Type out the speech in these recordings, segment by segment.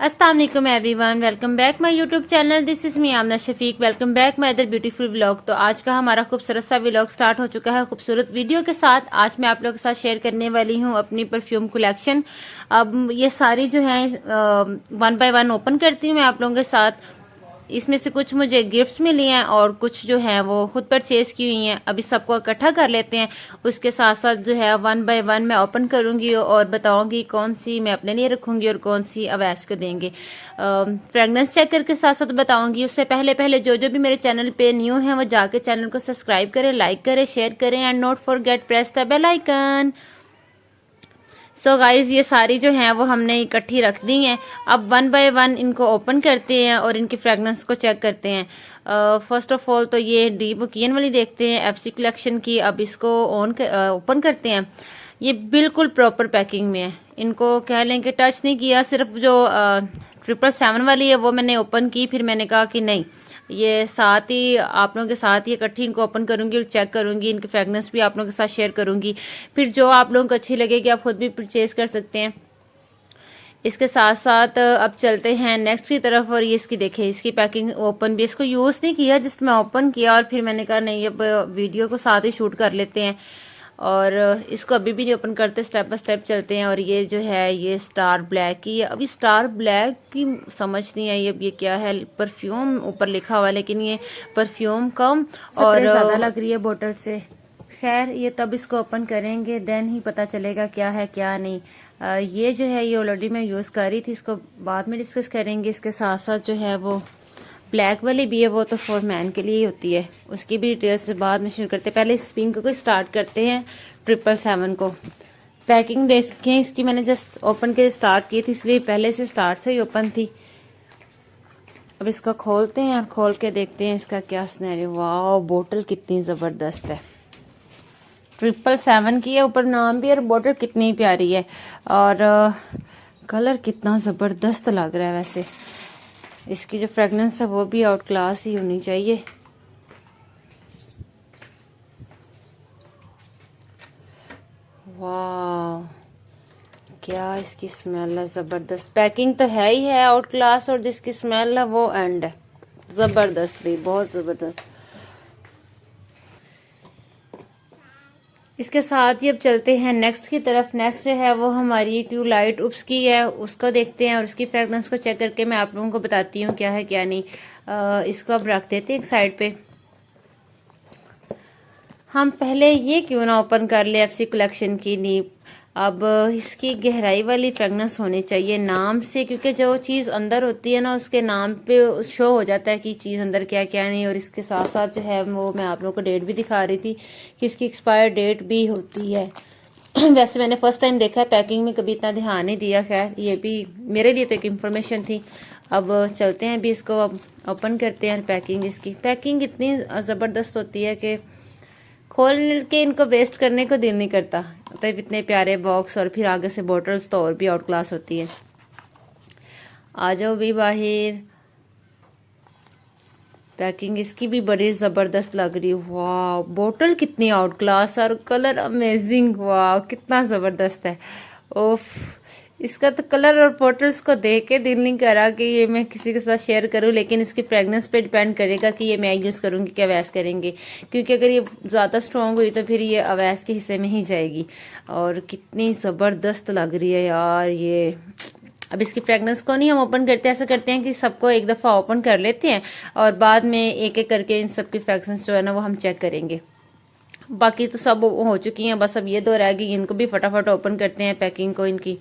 अस्सलाम वालेकुम everyone, welcome back my YouTube channel. This is me Amna Shafiq. Welcome back my other beautiful vlog. तो आज का हमारा खूबसूरत सा व्लॉग स्टार्ट हो चुका है खूबसूरत वीडियो के साथ। आज मैं आप लोगों के साथ शेयर करने वाली हूँ अपनी परफ्यूम कलेक्शन। अब ये सारी जो है वन बाय वन ओपन करती हूँ मैं आप लोगों के साथ। इसमें से कुछ मुझे गिफ्ट्स मिली हैं और कुछ जो है वो खुद परचेज की हुई हैं। अभी सबको इकट्ठा कर लेते हैं, उसके साथ साथ जो है वन बाय वन मैं ओपन करूंगी और बताऊंगी कौन सी मैं अपने लिए रखूंगी और कौन सी अवैस को देंगे। फ्रेगनेंस चेक करके साथ साथ बताऊंगी। उससे पहले पहले जो जो भी मेरे चैनल पे न्यू है वो जाके चैनल को सब्सक्राइब करें, लाइक करें, शेयर करें and not forget press the bell icon. So guys ये सारी जो हैं वो हमने इकट्ठी रख दी हैं। अब वन बाय वन इनको ओपन करते हैं और इनकी फ्रेगनेंस को चेक करते हैं। फर्स्ट ऑफ ऑल तो ये डी बुकियन वाली देखते हैं एफसी कलेक्शन की। अब इसको ओपन करते हैं। ये बिल्कुल प्रॉपर पैकिंग में है। इनको कह लें कि टच नहीं किया, सिर्फ जो 777 वाली है वो मैंने ओपन की। फिर मैंने कहा कि नहीं, ये साथ ही आप लोगों के साथ ही इकट्ठी इनको ओपन करूंगी और चेक करूंगी। इनकी फ्रेगनेंस भी आप लोगों के साथ शेयर करूंगी। फिर जो आप लोगों को अच्छी लगेगी आप खुद भी परचेज कर सकते हैं। इसके साथ साथ अब चलते हैं नेक्स्ट की तरफ। और ये इसकी देखें, इसकी पैकिंग ओपन भी, इसको यूज़ नहीं किया, जस्ट मैं ओपन किया और फिर मैंने कहा नहीं अब वीडियो को साथ ही शूट कर लेते हैं। और इसको अभी भी नहीं ओपन करते, स्टेप बाय स्टेप चलते हैं। और ये जो है ये स्टार ब्लैक की है। अभी स्टार ब्लैक की समझ नहीं आई अब ये क्या है। परफ्यूम ऊपर लिखा हुआ है लेकिन ये परफ्यूम कम और ज़्यादा लग रही है बोतल से। खैर ये तब इसको ओपन करेंगे देन ही पता चलेगा क्या है क्या नहीं। ये जो है ये ऑलरेडी मैं यूज़ कर रही थी, इसको बाद में डिस्कस करेंगे। इसके साथ साथ जो है वो ब्लैक वाली भी है, वो तो फॉर मैन के लिए ही होती है। उसकी भी डिटेल्स बाद में शुरू करते हैं। पहले इस पिंक को स्टार्ट करते हैं 777 को। पैकिंग देखें इसकी, मैंने जस्ट ओपन के स्टार्ट की थी इसलिए पहले से स्टार्ट से ही ओपन थी। अब इसको खोलते हैं और खोल के देखते हैं इसका क्या सिनेरियो। वाह बोतल कितनी ज़बरदस्त है, 777 की है, ऊपर नाम भी और बोतल कितनी प्यारी है। और कलर कितना ज़बरदस्त लग रहा है। वैसे इसकी जो फ्रेगनेंस है वो भी आउट क्लास ही होनी चाहिए। वाह क्या इसकी स्मेल है, ज़बरदस्त। पैकिंग तो है ही है आउट क्लास और जिसकी स्मेल है वो एंड है, ज़बरदस्त भी, बहुत ज़बरदस्त। इसके साथ ही अब चलते हैं नेक्स्ट की तरफ। नेक्स्ट जो है वो हमारी ट्यू लाइट उप्स की है, उसको देखते हैं और उसकी फ्रेगनेंस को चेक करके मैं आप लोगों को बताती हूँ क्या है क्या नहीं। इसको अब रख देते हैं एक साइड पे। हम पहले ये क्यों ना ओपन कर ले एफसी कलेक्शन की नीब। अब इसकी गहराई वाली फ्रेगनेंस होनी चाहिए नाम से, क्योंकि जो चीज़ अंदर होती है ना उसके नाम पे शो हो जाता है कि चीज़ अंदर क्या क्या नहीं। और इसके साथ साथ जो है वो मैं आप लोगों को डेट भी दिखा रही थी कि इसकी एक्सपायर डेट भी होती है। वैसे मैंने फर्स्ट टाइम देखा है, पैकिंग में कभी इतना ध्यान नहीं दिया। खैर ये भी मेरे लिए तो एक इन्फॉर्मेशन थी। अब चलते हैं अभी इसको अब ओपन करते हैं। पैकिंग इसकी पैकिंग इतनी ज़बरदस्त होती है कि खोल के इनको वेस्ट करने को दिल नहीं करता। मतलब इतने प्यारे बॉक्स और फिर आगे से बॉटल्स तो और भी आउट क्लास होती है। आ जाओ भी बाहर। पैकिंग इसकी भी बड़ी ज़बरदस्त लग रही है। वाह बोतल कितनी आउट क्लास और कलर अमेजिंग। वाह कितना ज़बरदस्त है। ओफ इसका तो कलर और बोटल्स को देख के दिल नहीं करा कि ये मैं किसी के साथ शेयर करूं, लेकिन इसकी फ्रेगनेंस पे डिपेंड करेगा कि ये मैं यूज़ करूंगी कि अवैस करेंगे। क्योंकि अगर ये ज़्यादा स्ट्रॉन्ग हुई तो फिर ये अवैस के हिस्से में ही जाएगी। और कितनी ज़बरदस्त लग रही है यार ये। अब इसकी फ्रेगनेंस को नहीं हम ओपन करते, ऐसा करते हैं कि सबको एक दफ़ा ओपन कर लेते हैं और बाद में एक एक करके इन सब की फ्रेगनेंस जो है ना वो हम चेक करेंगे। बाकी तो सब हो चुकी हैं, बस अब ये दो रह गई। इनको भी फटाफट ओपन करते हैं पैकिंग को। इनकी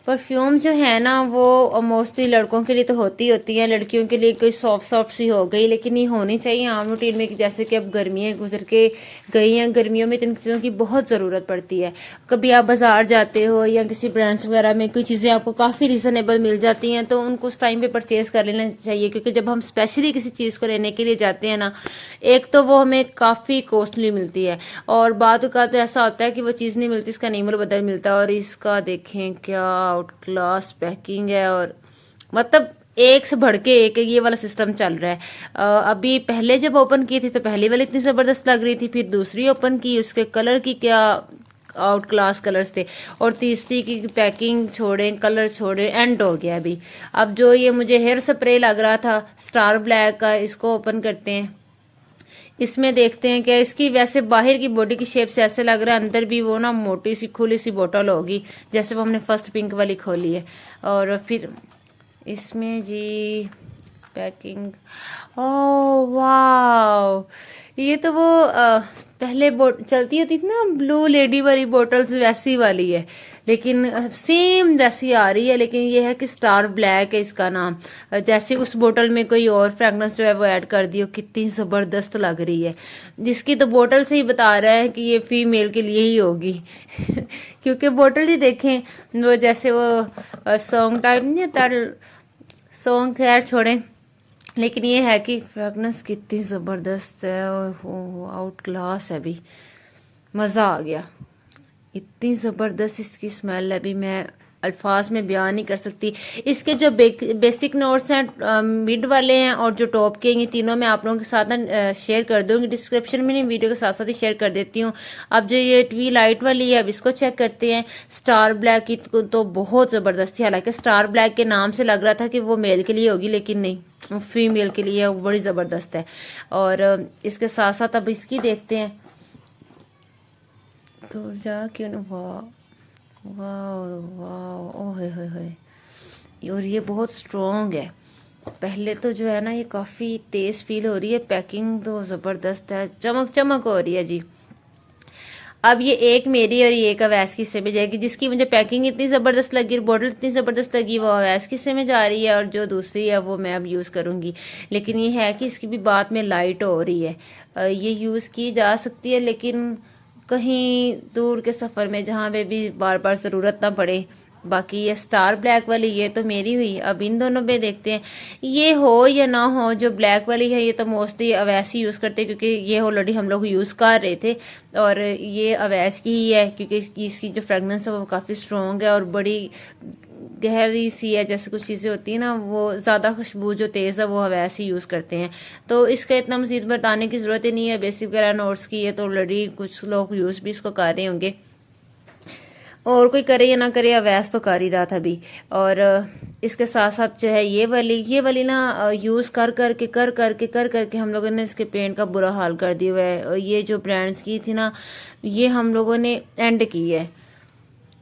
परफ्यूम जो है ना वो मोस्टली लड़कों के लिए तो होती है, लड़कियों के लिए कोई सॉफ्ट सॉफ्ट सी हो गई, लेकिन ये होनी चाहिए आम रूटीन में। जैसे कि अब गर्मियाँ गुजर के गई हैं, गर्मियों में तो इन चीज़ों की बहुत ज़रूरत पड़ती है। कभी आप बाज़ार जाते हो या किसी ब्रांड्स वगैरह में कोई चीज़ें आपको काफ़ी रीज़नेबल मिल जाती हैं तो उनको उस टाइम पर परचेज़ कर लेना चाहिए। क्योंकि जब हम स्पेशली किसी चीज़ को लेने के लिए जाते हैं ना, एक तो वो हमें काफ़ी कॉस्टली मिलती है और बाद का तो ऐसा होता है कि वो चीज़ नहीं मिलती, इसका नीमल बदल मिलता है। और इसका देखें क्या आउट क्लास पैकिंग है। और मतलब एक से बढ़ के एक ये वाला सिस्टम चल रहा है। अभी पहले जब ओपन की थी तो पहली वाली इतनी ज़बरदस्त लग रही थी, फिर दूसरी ओपन की, उसके कलर की क्या आउट क्लास कलर्स थे। और तीसरी की पैकिंग छोड़े, कलर छोड़े, एंड हो गया अभी। अब जो ये मुझे हेयर स्प्रे लग रहा था स्टार ब्लैक का, इसको ओपन करते हैं। इसमें देखते हैं कि इसकी वैसे बाहर की बॉडी की शेप से ऐसे लग रहा है, अंदर भी वो ना मोटी सी खुली सी बोतल होगी जैसे वो हमने फर्स्ट पिंक वाली खोली है। और फिर इसमें जी पैकिंग, ओह वाह, ये तो वो पहले चलती होती थी ना ब्लू लेडी वाली बोटल्स, वैसी वाली है, लेकिन सेम जैसी आ रही है। लेकिन ये है कि स्टार ब्लैक है इसका नाम। जैसे उस बोतल में कोई और फ्रेगनेंस जो है वो ऐड कर दियो, कितनी ज़बरदस्त लग रही है। जिसकी तो बोतल से ही बता रहा है कि ये फीमेल के लिए ही होगी क्योंकि बोतल ही देखें वो जैसे वो सॉन्ग टाइप नहीं होता, सॉन्ग खैर छोड़ें, लेकिन ये है कि फ्रेगनेंस कितनी ज़बरदस्त है, आउट क्लास है अभी, मज़ा आ गया। इतनी ज़बरदस्त इसकी स्मेल है, अभी मैं अल्फाज में बयान नहीं कर सकती। इसके जो बेसिक नोट्स हैं मिड वाले हैं और जो टॉप के, ये तीनों मैं आप लोगों के साथ ना शेयर कर दूंगी डिस्क्रिप्शन में, नहीं वीडियो के साथ साथ ही शेयर कर देती हूँ। अब जो ये ट्वी लाइट वाली है अब इसको चेक करते हैं। स्टार ब्लैक की तो बहुत ज़बरदस्त थी, हालांकि स्टार ब्लैक के नाम से लग रहा था कि वो मेल के लिए होगी, लेकिन नहीं, वो फीमेल के लिए, वो बड़ी ज़बरदस्त है। और इसके साथ साथ अब इसकी देखते हैं तो जा क्यों ना, वाह वाह वाह, ओह होए। और ये बहुत स्ट्रॉन्ग है। पहले तो जो है ना ये काफ़ी तेज़ फील हो रही है, पैकिंग तो ज़बरदस्त है, चमक चमक हो रही है जी। अब ये एक मेरी और ये एक अवैस की हिस्से में जाएगी। जिसकी मुझे पैकिंग इतनी ज़बरदस्त लगी, बोतल इतनी ज़बरदस्त लगी, वो अवैस के हिस्से में जा रही है, और जो दूसरी है वो मैं अब यूज़ करूँगी। लेकिन ये है कि इसकी भी बात में लाइट हो रही है, ये यूज़ की जा सकती है, लेकिन कहीं दूर के सफ़र में जहाँ पे भी बार बार ज़रूरत ना पड़े। बाकी ये स्टार ब्लैक वाली ये तो मेरी हुई। अब इन दोनों पे देखते हैं, ये हो या ना हो। जो ब्लैक वाली है ये तो मोस्टली अवैस ही यूज़ करते हैं, क्योंकि ये ऑलरेडी हम लोग यूज़ कर रहे थे, और ये अवैस की ही है क्योंकि इसकी जो फ्रेगनेंस है वो काफ़ी स्ट्रॉन्ग है और बड़ी गहरी सी है। जैसे कुछ चीज़ें होती हैं ना, वो ज़्यादा खुशबू जो तेज़ है वो अवैस ही यूज़ करते हैं, तो इसका इतना मज़ीद बताने की ज़रूरत ही नहीं है। बेसिक वगैरह नोट्स की है तो ऑलरेडी कुछ लोग यूज़ भी इसको कर रहे होंगे, और कोई करे या ना करे अवैस तो कर ही रहा था अभी। और इसके साथ साथ जो है ये वाली ना यूज़ कर करके हम लोगों ने इसके पेंट का बुरा हाल कर दिया हुआ है। और ये जो ब्रांड्स की थी ना, ये हम लोगों ने एंड की है,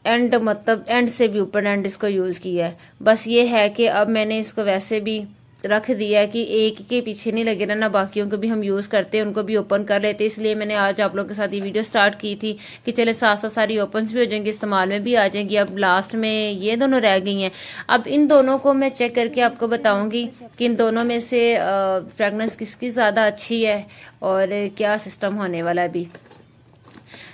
एंड मतलब एंड से भी ऊपर एंड इसको यूज़ किया है। बस ये है कि अब मैंने इसको वैसे भी रख दिया है कि एक के पीछे नहीं लगे रहना, बाकियों को भी हम यूज़ करते हैं, उनको भी ओपन कर लेते हैं। इसलिए मैंने आज आप लोगों के साथ ये वीडियो स्टार्ट की थी कि चले साथ साथ सारी ओपन्स भी हो जाएंगी, इस्तेमाल में भी आ जाएंगी। अब लास्ट में ये दोनों रह गई हैं। अब इन दोनों को मैं चेक करके आपको बताऊँगी कि इन दोनों में से फ्रेगनेंस किसकी ज़्यादा अच्छी है और क्या सिस्टम होने वाला है अभी।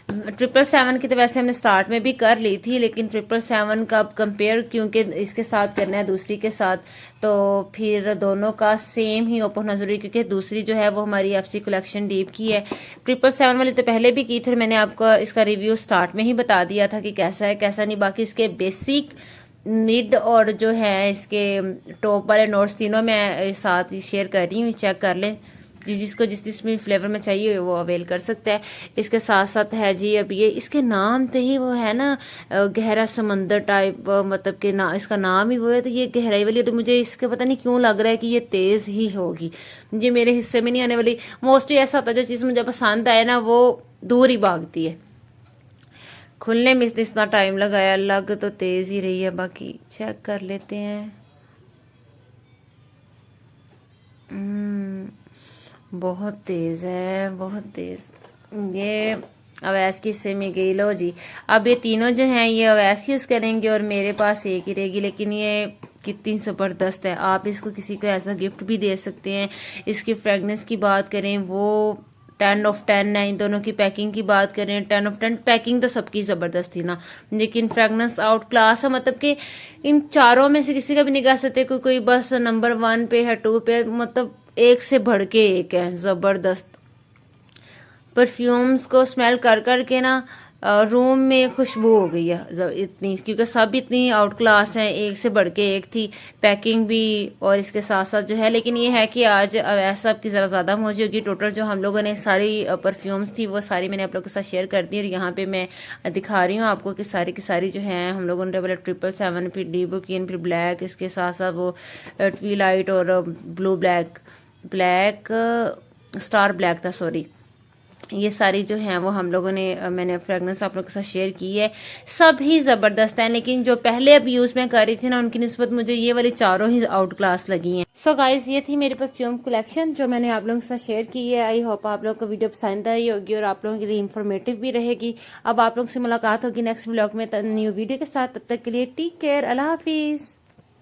777 की तो वैसे हमने स्टार्ट में भी कर ली थी, लेकिन 777 का अब कंपेयर क्योंकि इसके साथ करना है दूसरी के साथ, तो फिर दोनों का सेम ही ओपन होना जरूरी, क्योंकि दूसरी जो है वो हमारी एफसी कलेक्शन डीप की है। 777 वाली तो पहले भी की थी, मैंने आपको इसका रिव्यू स्टार्ट में ही बता दिया था कि कैसा है कैसा नहीं। बाकी इसके बेसिक, मिड और जो है इसके टॉप वाले नोट्स तीनों मैं साथ ही शेयर कर रही हूँ, चेक कर लें। जिसको जिस भी फ्लेवर में चाहिए वो अवेल कर सकता है। इसके साथ साथ है जी अब ये, इसके नाम तो ही वो है ना गहरा समंदर टाइप, मतलब कि ना इसका नाम ही वो है, तो ये गहराई वाली, तो मुझे इसका पता नहीं क्यों लग रहा है कि ये तेज़ ही होगी। ये मेरे हिस्से में नहीं आने वाली। मोस्टली ऐसा होता है जो चीज़ मुझे पसंद आए ना वो दूर ही भागती है। खुलने में इतना टाइम लगाया, लग तो तेज़ ही रही है। बाकी चेक कर लेते हैं। बहुत तेज़ है, बहुत तेज़। ये अवैस की हिस्से में गई। लो जी, अब ये तीनों जो हैं ये अवैस यूज़ करेंगे और मेरे पास एक ही रहेगी। लेकिन ये कितनी ज़बरदस्त है, आप इसको किसी को ऐसा गिफ्ट भी दे सकते हैं। इसकी फ्रेगनेंस की बात करें वो 10 ऑफ 10 है। इन दोनों की पैकिंग की बात करें 10 ऑफ 10। पैकिंग तो सबकी ज़बरदस्त थी ना, लेकिन फ्रेगनेंस आउट क्लास है। मतलब कि इन चारों में से किसी का भी नहीं कह सकते कोई बस नंबर 1 पे है, 2 पे, मतलब एक से बढ़ के एक है, ज़बरदस्त। परफ्यूम्स को स्मेल कर कर के ना रूम में खुशबू हो गई है इतनी, क्योंकि सब इतनी आउट क्लास हैं, एक से बढ़ के एक थी, पैकिंग भी और इसके साथ साथ जो है। लेकिन ये है कि आज अवैसा की ज़रा ज़्यादा मौजी होगी। टोटल जो हम लोगों ने सारी परफ्यूम्स थी वो सारी मैंने आप लोगों के साथ शेयर कर दी, और यहाँ पे मैं दिखा रही हूँ आपको कि सारी की सारी जो हैं हम लोगों ने 777, फिर डी बुकिन, फिर ब्लैक, इसके साथ साथ वो ट्वीलाइट और blue black, black star black था, सॉरी। ये सारी जो हैं वो हम लोगों ने मैंने फ्रेगनेंस आप लोगों के साथ शेयर की है। सब ही ज़बरदस्त है, लेकिन जो पहले अब यूज़ में कर रही थी ना, उनकी निस्बत मुझे ये वाली चारों ही आउट क्लास लगी हैं। सो गाइज, ये थी मेरी परफ्यूम कलेक्शन जो मैंने आप लोगों के साथ शेयर की है। आई होप आप लोगों को वीडियो पसंद आई होगी और आप लोगों के लिए इन्फॉर्मेटिव भी रहेगी। अब आप लोगों से मुलाकात होगी नेक्स्ट व्लॉग में न्यू वीडियो के साथ। तब तक के लिए टेक केयर, अल्लाह हाफिज़।